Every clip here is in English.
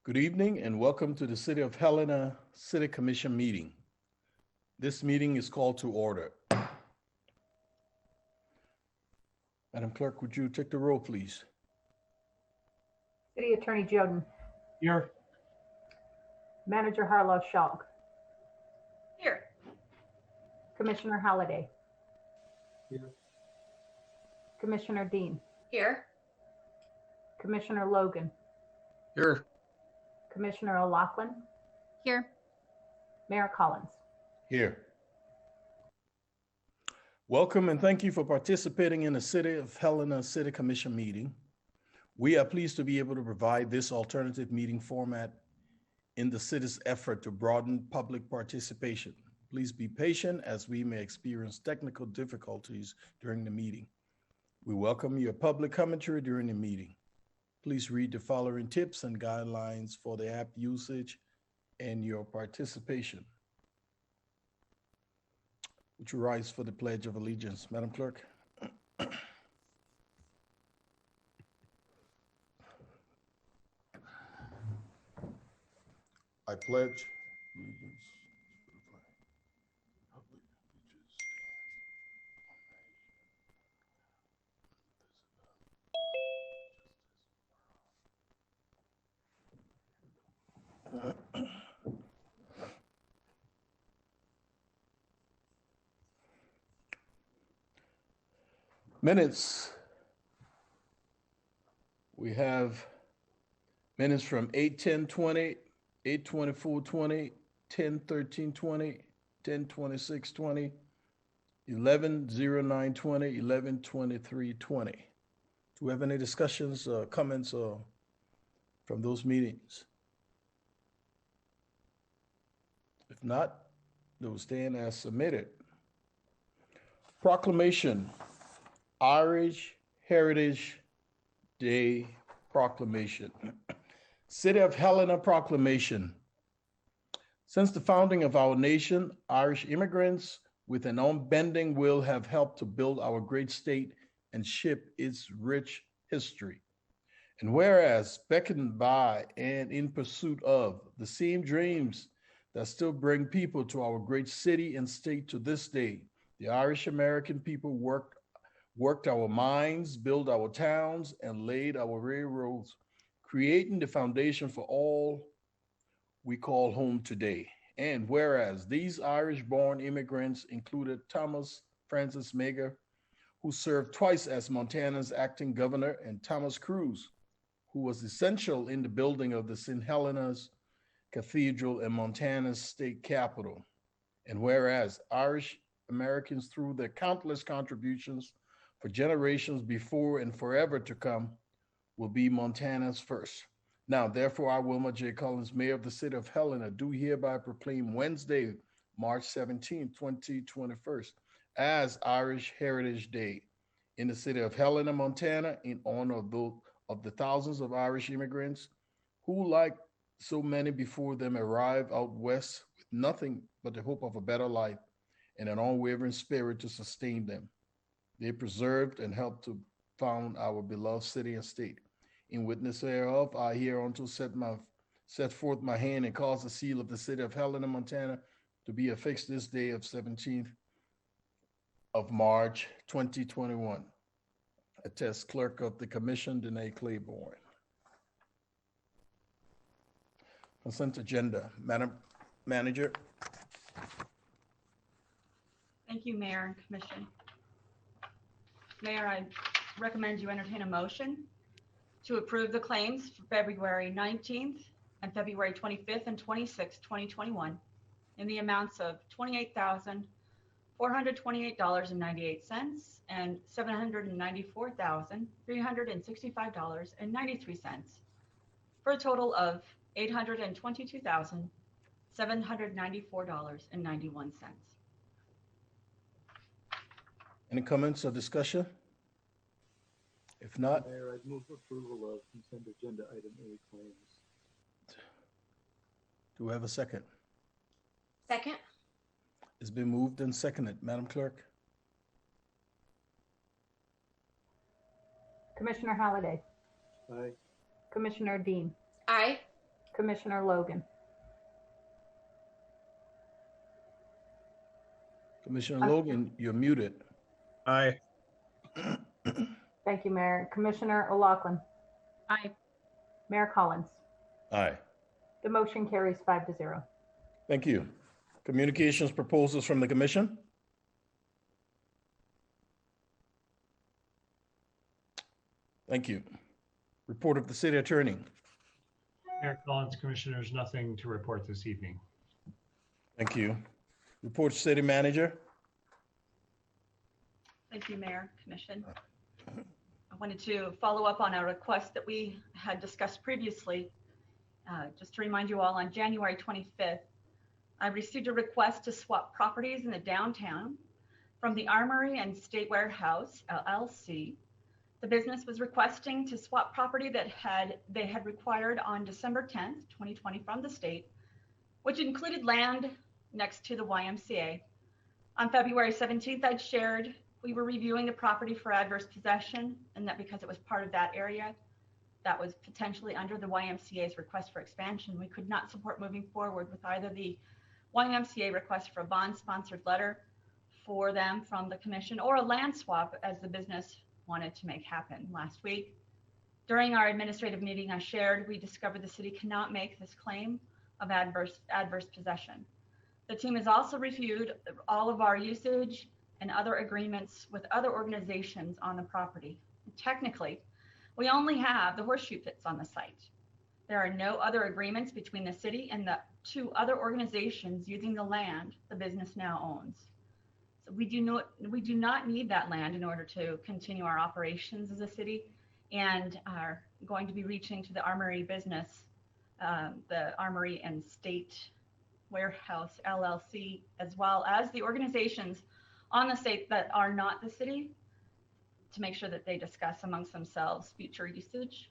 Good evening and welcome to the City of Helena City Commission meeting. This meeting is called to order. Madam Clerk, would you take the roll, please? City Attorney Joden. Here. Manager Harlow Schulk. Here. Commissioner Halliday. Here. Commissioner Dean. Here. Commissioner Logan. Here. Commissioner O'Loughlin. Here. Mayor Collins. Here. Welcome and thank you for participating in the City of Helena City Commission meeting. We are pleased to be able to provide this alternative meeting format in the city's effort to broaden public participation. Please be patient as we may experience technical difficulties during the meeting. We welcome your public commentary during the meeting. Please read the following tips and guidelines for the app usage and your participation. Would you rise for the Pledge of Allegiance, Madam Clerk? I pledge allegiance to the flag of the United States. Minutes. We have minutes from 8/10/20, 8/24/20, 10/13/20, 10/26/20, 11/09/20, 11/23/20. Do we have any discussions, comments from those meetings? If not, they will stand as submitted. Proclamation, Irish Heritage Day Proclamation. City of Helena Proclamation. Since the founding of our nation, Irish immigrants with an unbending will have helped to build our great state and shape its rich history. And whereas beckoned by and in pursuit of the same dreams that still bring people to our great city and state to this day, the Irish American people worked our mines, built our towns, and laid our railroads, creating the foundation for all we call home today. And whereas these Irish-born immigrants included Thomas Francis Meagher, who served twice as Montana's acting governor, and Thomas Cruise, who was essential in the building of the St. Helena's Cathedral and Montana's state capital. And whereas Irish Americans, through their countless contributions for generations before and forever to come, will be Montana's first. Now, therefore, I, Wilma J. Collins, Mayor of the City of Helena, do hereby proclaim Wednesday, March 17, 2021, as Irish Heritage Day in the city of Helena, Montana, in honor of the thousands of Irish immigrants who, like so many before them, arrived out west with nothing but the hope of a better life and an unwavering spirit to sustain them. They preserved and helped to found our beloved city and state. In witness thereof, I hereunto set forth my hand and cause the seal of the city of Helena, Montana, to be affixed this day of 17th of March, 2021. Attest Clerk of the Commission, Danae Claiborne. Consent agenda, Madam Manager. Thank you, Mayor and Commission. Mayor, I recommend you entertain a motion to approve the claims for February 19th and February 25th and 26th, 2021 in the amounts of $28,428.98 and $794,365.93 for a total of $822,794.91. Any comments or discussion? If not, Mayor, I'd move approval of consent agenda item A claims. do we have a second? Second. It's been moved and seconded. Madam Clerk? Commissioner Halliday. Aye. Commissioner Dean. Aye. Commissioner Logan, Commissioner Logan, you're muted. Aye. thank you, Mayor. Commissioner O'Loughlin, Aye. Mayor Collins. Aye. The motion carries 5-0. Thank you. Communications proposals from the commission? Thank you. Report of the city attorney. Mayor Collins, Commissioners, nothing to report this evening. Thank you. Report city manager. Thank you, Mayor, Commission. I wanted to follow up on a request that we had discussed previously. Just to remind you all, on January 25th, I received a request to swap properties in the downtown from the Armory and State Warehouse, LLC. The business was requesting to swap property that they had required on December 10th, 2020 from the state, which included land next to the YMCA. On February 17th, I'd shared we were reviewing the property for adverse possession, and that because it was part of that area that was potentially under the YMCA's request for expansion, we could not support moving forward with either the YMCA request for a bond-sponsored letter for them from the commission or a land swap as the business wanted to make happen. Last week, during our administrative meeting, I shared we discovered the city cannot make this claim of adverse possession. The team has also reviewed all of our usage and other agreements with other organizations on the property. Technically, we only have the horseshoe pits on the site. There are no other agreements between the city and the two other organizations using the land the business now owns. So we do not need that land in order to continue our operations as a city, and are going to be reaching to the Armory business, the Armory and State Warehouse LLC, as well as the organizations on the state that are not the city, to make sure that they discuss amongst themselves future usage.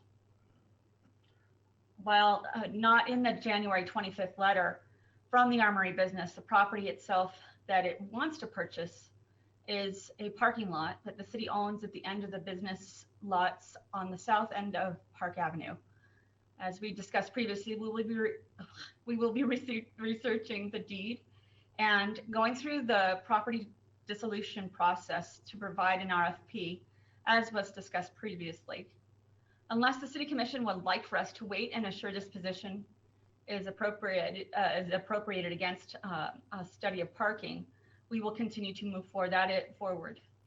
While not in the January 25th letter from the Armory business, the property itself that it wants to purchase is a parking lot that the city owns at the end of the business lots on the south end of Park Avenue. As we discussed previously, we will be researching the deed and going through the property dissolution process to provide an RFP, as was discussed previously. Unless the City Commission would like for us to wait and assure this position is appropriated against a study of parking, we will continue to move forward.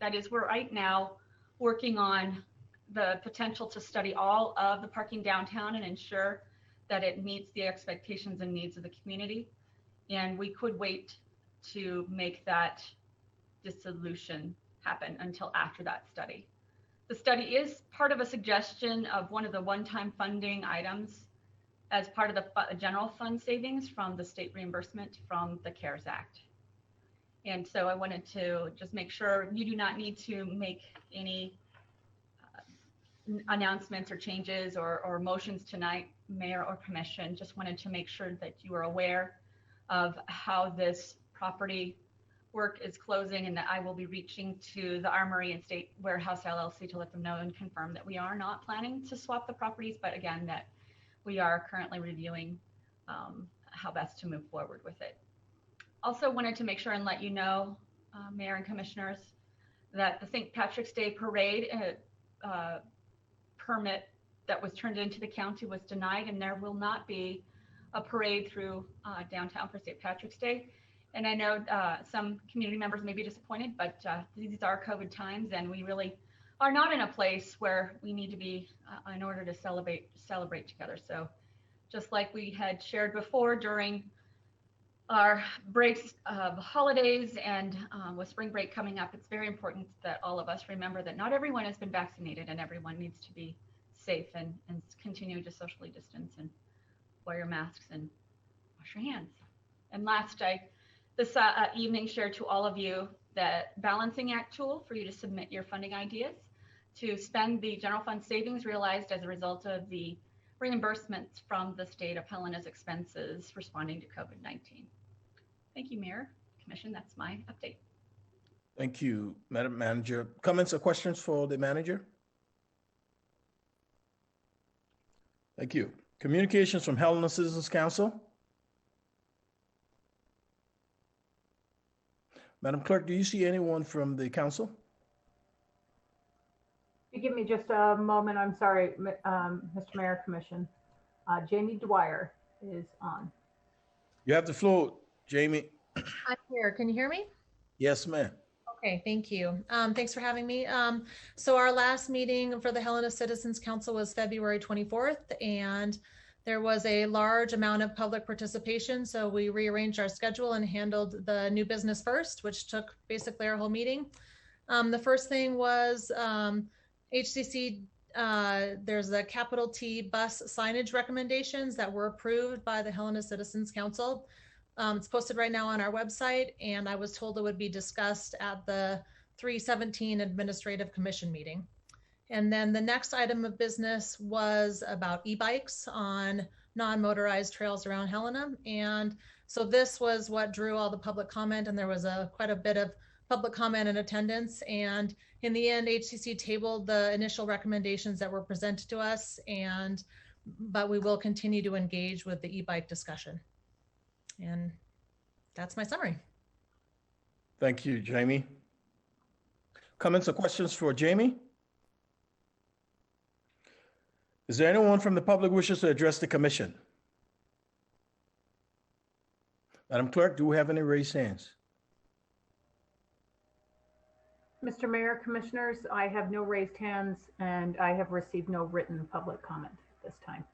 That is, we're right now working on the potential to study all of the parking downtown and ensure that it meets the expectations and needs of the community. And we could wait to make that dissolution happen until after that study. The study is part of a suggestion of one of the one-time funding items as part of the general fund savings from the state reimbursement from the CARES Act. And so I wanted to just make sure you do not need to make any announcements or changes or motions tonight, Mayor or Commission. Just wanted to make sure that you are aware of how this property work is closing, and that I will be reaching to the Armory and State Warehouse LLC to let them know and confirm that we are not planning to swap the properties, but again, that we are currently reviewing how best to move forward with it. Also wanted to make sure and let you know, Mayor and Commissioners, that the St. Patrick's Day Parade permit that was turned into the county was denied, and there will not be a parade through downtown for St. Patrick's Day. And I know some community members may be disappointed, but these are COVID times, and we really are not in a place where we need to be in order to celebrate together. So just like we had shared before during our breaks of holidays and with spring break coming up, it's very important that all of us remember that not everyone has been vaccinated, and everyone needs to be safe and continue to socially distance and wear your masks and wash your hands. And last, this evening shared to all of you that balancing act tool for you to submit your funding ideas to spend the general fund savings realized as a result of the reimbursements from the state of Helena's expenses responding to COVID-19. Thank you, Mayor, Commission. That's my update. Thank you, Madam Manager. Comments or questions for the manager? Thank you. Communications from Helena Citizens Council. Madam Clerk, do you see anyone from the council? You give me just a moment, I'm sorry, Mr. Mayor, Commission. Jamie Dwyer is on. You have the floor, Jamie. I'm here. Can you hear me? Yes, ma'am. Okay, thank you. Thanks for having me. So our last meeting for the Helena Citizens Council was February 24th, and there was a large amount of public participation. So we rearranged our schedule and handled the new business first, which took basically our whole meeting. The first thing was HCC, there's a capital T bus signage recommendations that were approved by the Helena Citizens Council. It's posted right now on our website, and I was told it would be discussed at the 3/17 Administrative Commission meeting. And then the next item of business was about e-bikes on non-motorized trails around Helena. And so this was what drew all the public comment, and there was quite a bit of public comment and attendance. And in the end, HCC tabled the initial recommendations that were presented to us, but we will continue to engage with the e-bike discussion. And that's my summary. Thank you, Jamie. Comments or questions for Jamie? Is there anyone from the public wishes to address the commission? Madam Clerk, do we have any raised hands? Mr. Mayor, Commissioners, I have no raised hands and I have received no written public comment this time.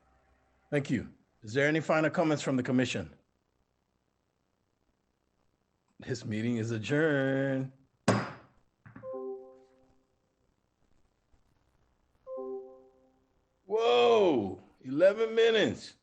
Thank you. Is there any final comments from the commission? This meeting is adjourned. Whoa, 11 minutes.